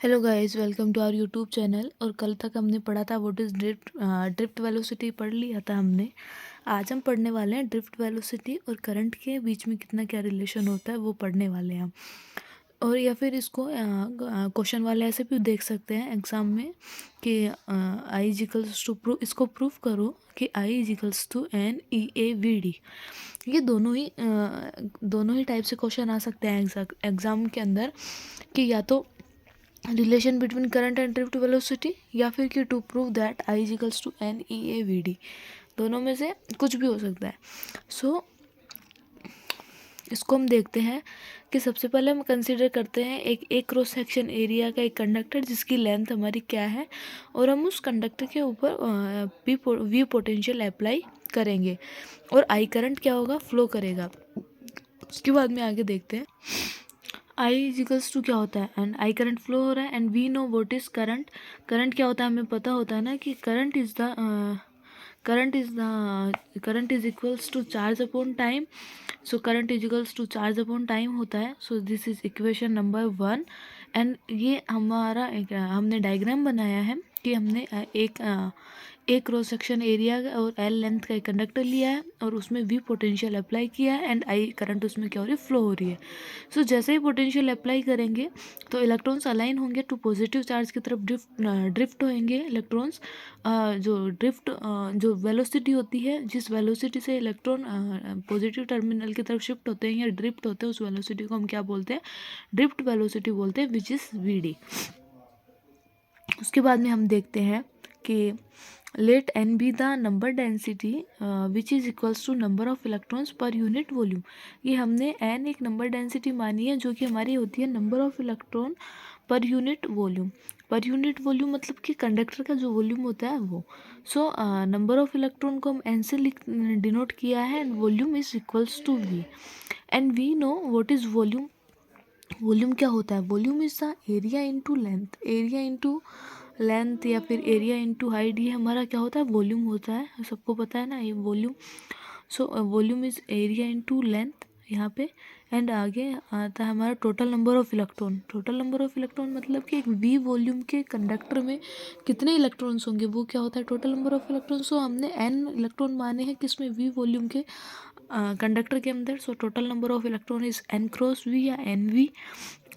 Hello guys, welcome to our YouTube channel. और कल तक हमने पढ़ा था व्हाट इज़ ड्रिफ्ट वेलोसिटी पढ़ लिया था हमने। आज हम पढ़ने वाले हैं ड्रिफ्ट वेलोसिटी और करंट के बीच में कितना क्या रिलेशन होता है वो पढ़ने वाले हैं हम। और या फिर इसको क्वेश्चन वाले ऐसे भी देख सकते हैं एग्ज़ाम में कि आई इजिकल्स टू इसको प्रूफ करो कि I equals to N E A we D. ये दोनों ही टाइप से क्वेश्चन आ सकते हैं एग्ज़ाम के अंदर, कि या तो relation between current and drift velocity या फिर कि to prove that I is equals to N E A we d. दोनों में से कुछ भी हो सकता है। सो इसको हम देखते हैं कि सबसे पहले हम कंसीडर करते हैं एक क्रॉस सेक्शन एरिया का एक कंडक्टर जिसकी लेंथ हमारी क्या है, और हम उस कंडक्टर के ऊपर वी पोटेंशियल अप्लाई करेंगे और आई करंट क्या होगा, फ्लो करेगा। उसके बाद में आगे देखते हैं आई इजिकल्स टू क्या होता है, एंड आई करंट फ्लो हो रहा है and we know what is current. Current क्या होता है हमें पता होता है ना कि current is equals to charge upon time. So current is equals to charge upon time होता है। So this is equation number 1। And ये हमने डायग्राम बनाया है कि हमने एक क्रॉस सेक्शन एरिया और एल लेंथ का एक कंडक्टर लिया है और उसमें वी पोटेंशियल अप्लाई किया है एंड आई करंट उसमें क्या हो रही है, फ्लो हो रही है। सो जैसे ही पोटेंशियल अप्लाई करेंगे तो इलेक्ट्रॉन्स अलाइन होंगे टू पॉजिटिव चार्ज की तरफ ड्रिफ्ट होंगे इलेक्ट्रॉन्स। जो वेलोसिटी होती है, जिस वेलोसिटी से इलेक्ट्रॉन पॉजिटिव टर्मिनल की तरफ शिफ्ट होते हैं या ड्रिफ्ट होते हैं, उस वेलोसिटी को हम क्या बोलते हैं, ड्रिफ्ट वेलोसिटी बोलते हैं, विच इज़ वी डी। उसके बाद में हम देखते हैं कि let n be the number density which is equals to number of electrons per unit volume. ये हमने एन एक नंबर डेंसिटी मानी है जो कि हमारी होती है नंबर ऑफ इलेक्ट्रॉन पर यूनिट वॉल्यूम। पर यूनिट वॉल्यूम मतलब कि कंडक्टर का जो वॉल्यूम होता है वो। सो नंबर ऑफ इलेक्ट्रॉन को हम एन से डिनोट किया है and volume is equals to V. And we know what is volume. Volume क्या होता है, volume is the area into length. Area into length या फिर एरिया इनटू हाइट, ये हमारा क्या होता है, वॉल्यूम होता है। सबको पता है ना ये volume. So volume is area into length यहाँ पे। एंड आगे आता है हमारा total number of electron. Total number of electron मतलब कि एक वी वॉल्यूम के कंडक्टर में कितने इलेक्ट्रॉन्स होंगे, वो क्या होता है, टोटल नंबर ऑफ इलेक्ट्रॉन। सो हमने एन इलेक्ट्रॉन माने हैं किसमें, वी वॉल्यूम के कंडक्टर के अंदर। So total number of electron is N cross V या N V.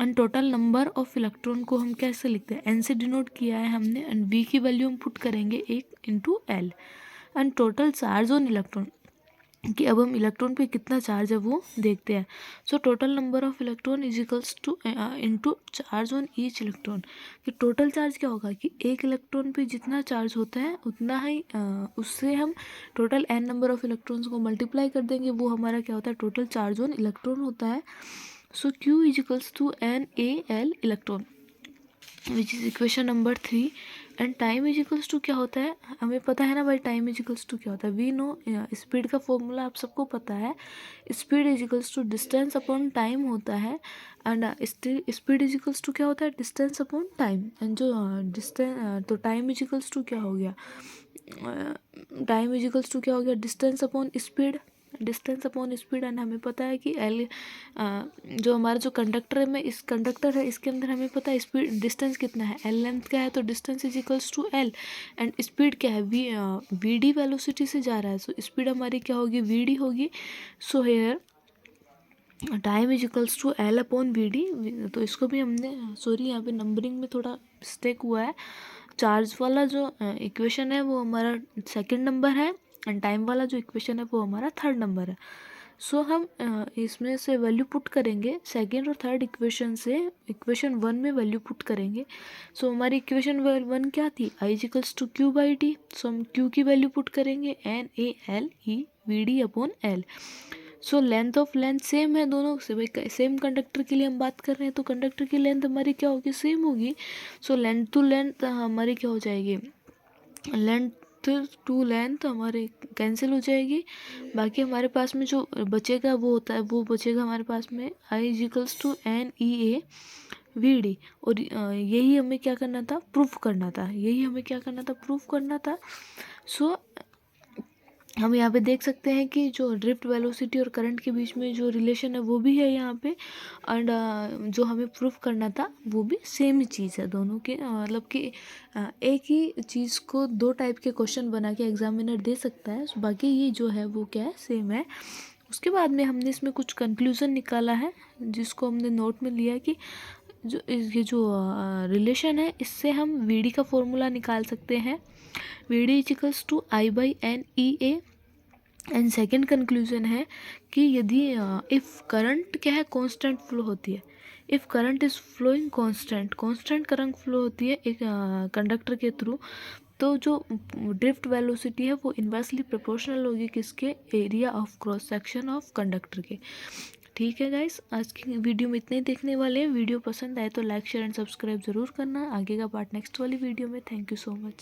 And total number of electron को हम कैसे लिखते हैं, एन से डिनोट किया है हमने एंड वी की वैल्यू हम पुट करेंगे 1 × L। And total charge on electron, कि अब हम इलेक्ट्रॉन पे कितना चार्ज है वो देखते हैं। So total number of electron is equals to into charge on each electron. कि टोटल चार्ज क्या होगा कि एक इलेक्ट्रॉन पे जितना चार्ज होता है उतना ही उससे हम total n number of electrons को मल्टीप्लाई कर देंगे, वो हमारा क्या होता है, टोटल चार्ज ऑन इलेक्ट्रॉन होता है। So Q is equals to n A l electron which is equation number 3। And time is equals to क्या होता है, हमें पता है ना भाई, टाइम इज इक्वल्स टू क्या होता है, वी नो। स्पीड का फॉर्मूला आप सबको पता है, speed is equals to distance upon time होता है। And speed is equals to क्या होता है, डिस्टेंस अपॉन टाइम। एंड जो डिस्टेंस, तो टाइम इज इक्वल्स टू क्या हो गया, टाइम इज इक्वल्स टू क्या हो गया, distance upon speed. Distance upon speed. And हमें पता है कि एल, जो हमारा जो कंडक्टर है, में इस कंडक्टर है इसके अंदर हमें पता है स्पीड डिस्टेंस कितना है, एल लेंथ क्या है, तो distance is equals to l. And speed क्या है, वी डी वेलोसिटी से जा रहा है, सो स्पीड हमारी क्या होगी, वी डी होगी। So here time is equals to l upon v d. तो इसको भी हमने, सॉरी यहाँ पे नंबरिंग में थोड़ा मिस्टेक हुआ है। चार्ज वाला जो इक्वेशन है वो हमारा सेकंड नंबर है एंड टाइम वाला जो इक्वेशन है वो हमारा थर्ड नंबर है। सो हम इसमें से वैल्यू पुट करेंगे, सेकंड और थर्ड इक्वेशन से इक्वेशन 1 में वैल्यू पुट करेंगे। सो हमारी इक्वेशन 1 क्या थी, I equals to Q by T. So हम क्यू की वैल्यू पुट करेंगे N A L E V D upon L. So length of length same है दोनों से, भाई सेम कंडक्टर के लिए हम बात कर रहे हैं तो कंडक्टर की लेंथ हमारी क्या होगी, सेम होगी। सो लेंथ टू लेंथ हमारी क्या हो जाएगी, लेंथ टू लेंथ हमारे कैंसिल हो जाएगी। बाकी हमारे पास में जो बचेगा वो होता है, वो बचेगा हमारे पास में I equals to N E A we D. और यही हमें क्या करना था, प्रूफ करना था, यही हमें क्या करना था, प्रूफ करना था। सो हम यहाँ पे देख सकते हैं कि जो ड्रिफ्ट वेलोसिटी और करंट के बीच में जो रिलेशन है वो भी है यहाँ पे। एंड जो हमें प्रूफ करना था वो भी सेम ही चीज़ है दोनों के, मतलब कि एक ही चीज़ को दो टाइप के क्वेश्चन बना के एग्जामिनर दे सकता है, बाकी ये जो है वो क्या है, सेम है। उसके बाद में हमने इसमें कुछ कंक्लूज़न निकाला है जिसको हमने नोट में लिया कि ये जो रिलेशन है इससे हम वी डी का फॉर्मूला निकाल सकते हैं, v d equals to I by n E A. And second conclusion है कि यदि इफ़ करंट क्या है, कांस्टेंट फ्लो होती है, if current is flowing constant current flow होती है एक कंडक्टर के थ्रू, तो जो ड्रिफ्ट वेलोसिटी है वो इन्वर्सली प्रोपोर्शनल होगी किसके, area of cross section of conductor के। ठीक है गाइस, आज की वीडियो में इतने ही देखने वाले हैं। वीडियो पसंद आए तो लाइक शेयर एंड सब्सक्राइब ज़रूर करना। आगे का पार्ट नेक्स्ट वाली वीडियो में। Thank you so much.